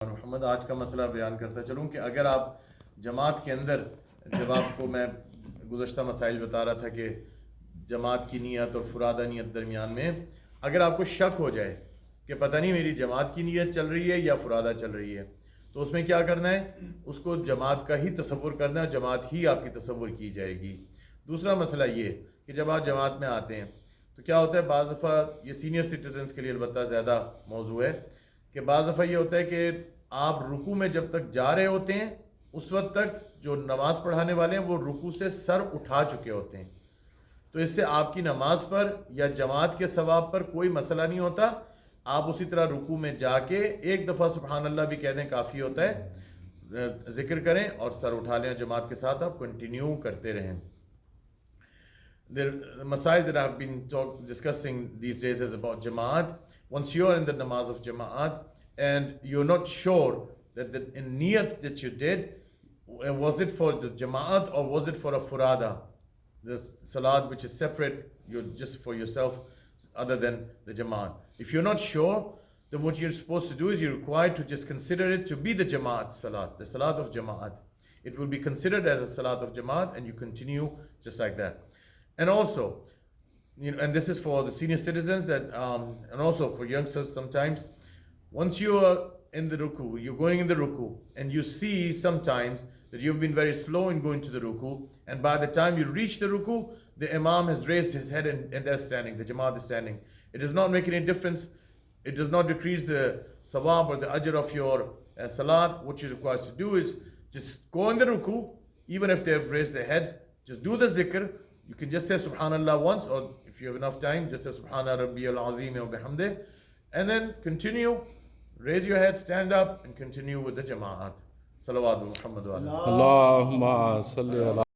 मोहम्मद आज का मसला बयान करता चलूँ कि अगर आप जमात के अंदर, जब आपको मैं गुज़श्ता मसाइल बता रहा था कि जमात की नीयत और फुरादा नीयत दरमियान में अगर आपको शक हो जाए कि पता नहीं मेरी जमात की नीयत चल रही है या फुरादा चल रही है, तो उसमें क्या करना है, उसको जमात का ही तसव्वुर करना है, जमात ही आपकी तसव्वुर की जाएगी। दूसरा मसला ये कि जब आप जमात में आते हैं तो क्या होता है, बाज़ दफ़ा ये सीनियर सिटीजन्स के लिए अलबत्ता ज़्यादा मौजू है कि बाज़ दफ़ा ये होता है कि आप रुकू में जब तक जा रहे होते हैं उस वक्त तक जो नमाज़ पढ़ाने वाले हैं वो रुकू से सर उठा चुके होते हैं, तो इससे आपकी नमाज पर या जमात के सवाब पर कोई मसला नहीं होता। आप उसी तरह रुकू में जाके एक दफ़ा सुबहान अल्लाह भी कह दें, काफ़ी होता है, ज़िक्र करें और सर उठा लें, जमात के साथ आप कंटिन्यू करते रहें। The masail that I've been discussing these days is about Jamaat. Once you're in the namaz of Jamaat and you're not sure that the niyat that you did, was it for the Jamaat or was it for a furada, the salat which is separate, you're just for yourself other than the Jamaat. If you're not sure, then what you're supposed to do is you're required to just consider it to be the Jamaat salat, the salat of Jamaat. It will be considered as a salat of Jamaat and you continue just like that. And also, and this is for the senior citizens that, and also for youngsters sometimes, once you are in the ruku, you're going in the ruku, and you see sometimes that you've been very slow in going to the ruku, and by the time you reach the ruku, the imam has raised his head and they're standing, the jamaat is standing. It does not make any difference. It does not decrease the sawab or the ajr of your salat. What you're required to do is just go in the ruku, even if they have raised their heads, just do the zikr. You can just say Subhanallah once, or if you have enough time, just say Subhana Rabbiyal Azim wa bihamdih, and then continue, raise your head, stand up, and continue with the Jama'at. Salawat Muhammad wa ala. Allahumma salli ala